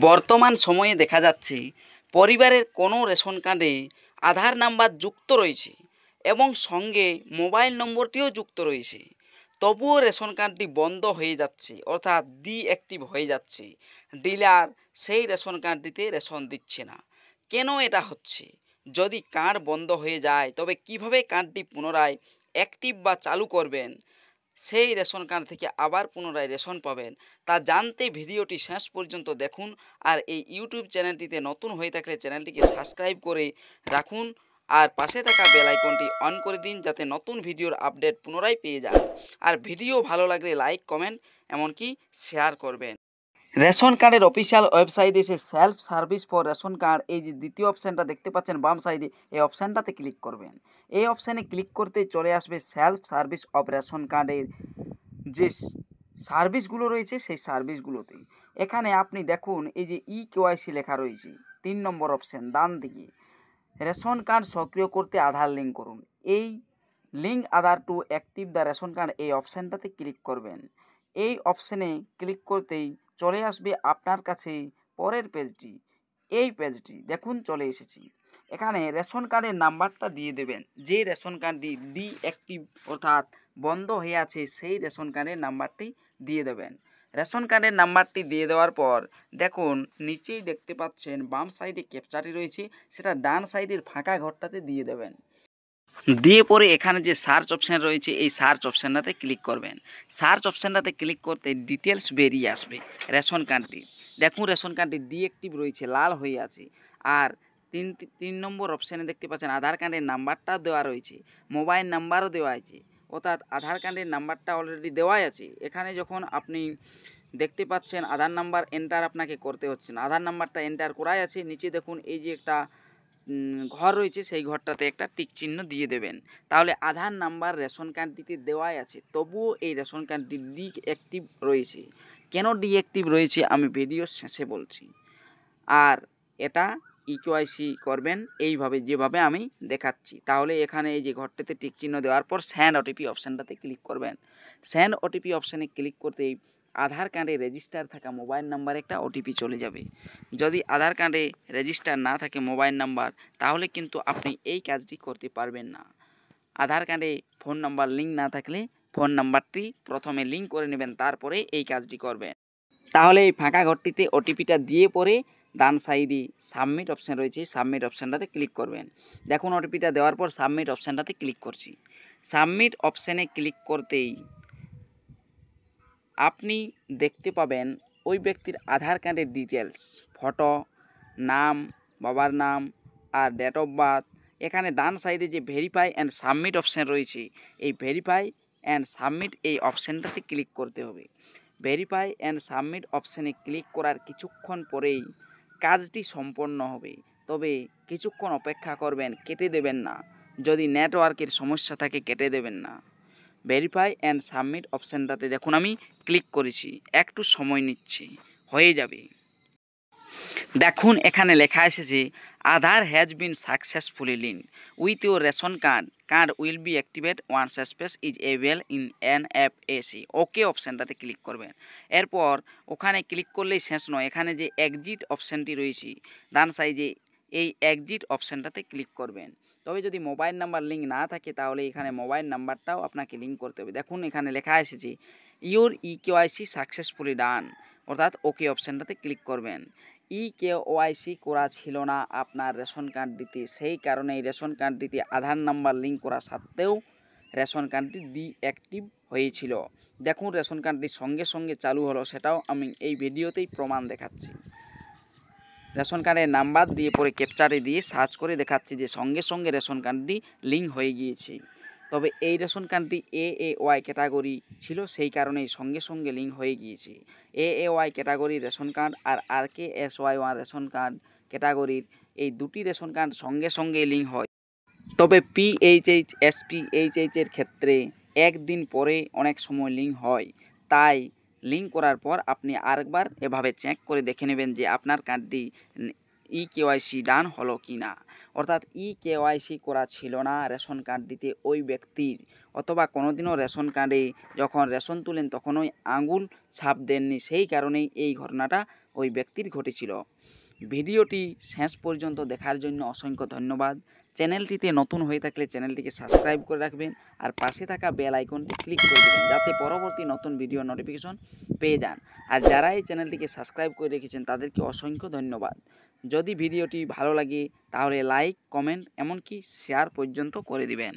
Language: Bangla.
বর্তমান সময়ে দেখা যাচ্ছে পরিবারের কোনো রেশন কার্ডে আধার নাম্বার যুক্ত রয়েছে এবং সঙ্গে মোবাইল নম্বরটিও যুক্ত রয়েছে, তবুও রেশন কার্ডটি বন্ধ হয়ে যাচ্ছে, অর্থাৎ ডিঅ্যাক্টিভ হয়ে যাচ্ছে। ডিলার সেই রেশন কার্ডটিতে রেশন দিচ্ছে না। কেন এটা হচ্ছে? যদি কার্ড বন্ধ হয়ে যায় তবে কিভাবে কার্ডটি পুনরায় অ্যাক্টিভ বা চালু করবেন, সেই রেশন কার্ড থেকে আবার পুনরায় রেশন পাবেন, তা জানতে ভিডিওটি শেষ পর্যন্ত দেখুন। আর এই ইউটিউব চ্যানেলটিতে নতুন হয়ে থাকলে চ্যানেলটিকে সাবস্ক্রাইব করে রাখুন আর পাশে থাকা বেল আইকনটি অন করে দিন, যাতে নতুন ভিডিওর আপডেট পুনরায় পেয়ে যান। আর ভিডিও ভালো লাগলে লাইক, কমেন্ট এমনকি শেয়ার করবেন। রেশন কার্ডের অফিসিয়াল ওয়েবসাইটে এসে self service for ration card, এই যে দ্বিতীয় অপশানটা দেখতে পাচ্ছেন বাম সাইডে, এই অপশানটাতে ক্লিক করবেন। এই অপশানে ক্লিক করতে চলে আসবে সেলফ সার্ভিস অফ রেশন কার্ডের যে সার্ভিসগুলো রয়েছে সেই সার্ভিসগুলোতে। এখানে আপনি দেখুন এই যে কেওয়াইসি লেখা রয়েছে 3 নম্বর অপশান ডান দিকে। রেশন কার্ড সক্রিয় করতে আধার লিঙ্ক করুন। এই link Aadhaar to active the ration card, এই অপশানটাতে ক্লিক করবেন। এই অপশানে ক্লিক করতেই চলে আসবে আপনার কাছে পরের পেজটি। এই পেজটি দেখুন চলে এসেছি। এখানে রেশন কার্ডের নাম্বারটা দিয়ে দেবেন। যে রেশন কার্ডটি ডিঅ্যাক্টিভ অর্থাৎ বন্ধ হয়ে আছে সেই রেশন কার্ডের নাম্বারটি দিয়ে দেবেন। রেশন কার্ডের নাম্বারটি দিয়ে দেওয়ার পর দেখুন নিচেই দেখতে পাচ্ছেন বাম সাইডে ক্যাপচাটি রয়েছে, সেটা ডান সাইডের ফাঁকা ঘরটাতে দিয়ে দেবেন। দিয়ে পরে এখানে যে সার্চ অপশান রয়েছে এই সার্চ অপশানটাতে ক্লিক করবেন। সার্চ অপশানটাতে ক্লিক করতে ডিটেলস বেরিয়ে আসবে রেশন কার্ডটি। দেখুন রেশন কার্ডটি ডিঅ্যাক্টিভ রয়েছে, লাল হয়ে আছে। আর তিন নম্বর অপশানে দেখতে পাচ্ছেন আধার কার্ডের নাম্বারটাও দেওয়া রয়েছে, মোবাইল নাম্বারও দেওয়া আছে, অর্থাৎ আধার কার্ডের নাম্বারটা অলরেডি দেওয়াই আছে। এখানে যখন আপনি দেখতে পাচ্ছেন আধার নাম্বার এন্টার আপনাকে করতে হচ্ছে না, আধার নাম্বারটা এন্টার করাই আছে। নিচে দেখুন এই যে একটা ঘর রয়েছে, সেই ঘরটাতে একটা টিক চিহ্ন দিয়ে দেবেন। তাহলে আধার নাম্বার রেশন কার্ডটিতে দেওয়াই আছে, তবুও এই রেশন কার্ডটি ডিঅ্যাক্টিভ রয়েছে। কেন ডিঅ্যাক্টিভ রয়েছে আমি ভিডিওর শেষে বলছি। আর এটা কেওয়াইসি করবেন এইভাবে যেভাবে আমি দেখাচ্ছি। তাহলে এখানে এই যে ঘরটাতে টিক চিহ্ন দেওয়ার পর সেন্ড ওটিপি অপশানটাতে ক্লিক করবেন। সেন্ড ওটিপি অপশানে ক্লিক করতেই আধার কার্ডে রেজিস্টার থাকা মোবাইল নাম্বারে একটা ওটিপি চলে যাবে। যদি আধার কার্ডে রেজিস্টার না থাকে মোবাইল নাম্বার, তাহলে কিন্তু আপনি এই কাজটি করতে পারবেন না। আধার কার্ডে ফোন নাম্বার লিঙ্ক না থাকলে ফোন নাম্বারটি প্রথমে লিঙ্ক করে নেবেন, তারপরে এই কাজটি করবেন। তাহলে এই ফাঁকা ঘরটিতে ওটিপিটা দিয়ে পরে ডান সাইডে সাবমিট অপশান রয়েছে, সাবমিট অপশানটাতে ক্লিক করবেন। দেখুন ওটিপিটা দেওয়ার পর সাবমিট অপশানটাতে ক্লিক করছি। সাবমিট অপশানে ক্লিক করতেই আপনি দেখতে পাবেন ওই ব্যক্তির আধার কার্ডের ডিটেলস, ফটো, নাম, বাবার নাম আর ডেট অফ বার্থ। এখানে ডান সাইডে যে ভেরিফাই অ্যান্ড সাবমিট অপশান রয়েছে, এই ভেরিফাই অ্যান্ড সাবমিট এই অপশানটাতে ক্লিক করতে হবে। ভেরিফাই অ্যান্ড সাবমিট অপশানে ক্লিক করার কিছুক্ষণ পরেই কাজটি সম্পন্ন হবে, তবে কিছুক্ষণ অপেক্ষা করবেন, কেটে দেবেন না। যদি নেটওয়ার্কের সমস্যা থাকে কেটে দেবেন না। ভেরিফাই অ্যান্ড সাবমিট অপশানটাতে দেখুন আমি ক্লিক করেছি, একটু সময় নিচ্ছি, হয়ে যাবে। দেখুন এখানে লেখা এসেছে Aadhaar has been successfully linked with your ration card will be activate once space is avail in এনএফএসি। ওকে অপশানটাতে ক্লিক করবেন। এরপর ওখানে ক্লিক করলেই শেষ নয়, এখানে যে এক্সিট অপশানটি রয়েছে ডান সাইডে, এই এক্সিট অপশানটাতে ক্লিক করবেন। তবে যদি মোবাইল নাম্বার লিঙ্ক না থাকে তাহলে এখানে মোবাইল নাম্বারটাও আপনাকে লিঙ্ক করতে হবে। দেখুন এখানে লেখা এসেছে ইউর কেওয়াইসি সাকসেসফুলি ডান, অর্থাৎ ওকে অপশানটাতে ক্লিক করবেন। কেওয়াইসি করা ছিল না আপনার রেশন কার্ডটিতে, সেই কারণে এই রেশন কার্ডটিতে আধার নাম্বার লিঙ্ক করা সত্ত্বেও রেশন কার্ডটি ডিঅ্যাক্টিভ হয়েছিল। দেখুন রেশন কার্ডটি সঙ্গে সঙ্গে চালু হলো, সেটাও আমি এই ভিডিওতেই প্রমাণ দেখাচ্ছি। রেশন কার্ডের নাম্বার দিয়ে পরে ক্যাপচারে দিয়ে সার্চ করে দেখাচ্ছি যে সঙ্গে সঙ্গে রেশন কার্ডটি লিঙ্ক হয়ে গিয়েছে। তবে এই রেশন কার্ডটি এএওয়াই ক্যাটাগরি ছিল, সেই কারণেই সঙ্গে সঙ্গে লিঙ্ক হয়ে গিয়েছে। এএওয়াই ক্যাটাগরির রেশন কার্ড আর RKSY1 রেশন কার্ড ক্যাটাগরির এই দুটি রেশন কার্ড সঙ্গে সঙ্গে লিঙ্ক হয়। তবে PHH SPHH এর ক্ষেত্রে একদিন পরে অনেক সময় লিঙ্ক হয়। তাই লিঙ্ক করার পর আপনি আরেকবার এভাবে চেক করে দেখে নেবেন যে আপনার কার্ডটি কেওয়াইসি ডান হলো কি না। অর্থাৎ কেওয়াইসি করা ছিল না রেশন কার্ড দিতে ওই ব্যক্তির, অথবা কোনোদিনও রেশন কার্ডে যখন রেশন তুলেন তখন ওই আঙুল ছাপ দেননি, সেই কারণেই এই ঘটনাটা ওই ব্যক্তির ঘটেছিল। ভিডিওটি শেষ পর্যন্ত দেখার জন্য অসংখ্য ধন্যবাদ। চ্যানেলটিতে নতুন হয়ে থাকলে চ্যানেলটিকে সাবস্ক্রাইব করে রাখবেন আর পাশে থাকা বেল আইকনটি ক্লিক করে দেবেন যাতে পরবর্তী নতুন ভিডিও নোটিফিকেশন পেয়ে যান। আর যারা এই চ্যানেলটিকে সাবস্ক্রাইব করে রেখেছেন তাদেরকে অসংখ্য ধন্যবাদ। যদি ভিডিওটি ভালো লাগে তাহলে লাইক, কমেন্ট এমনকি শেয়ার পর্যন্ত করে দিবেন।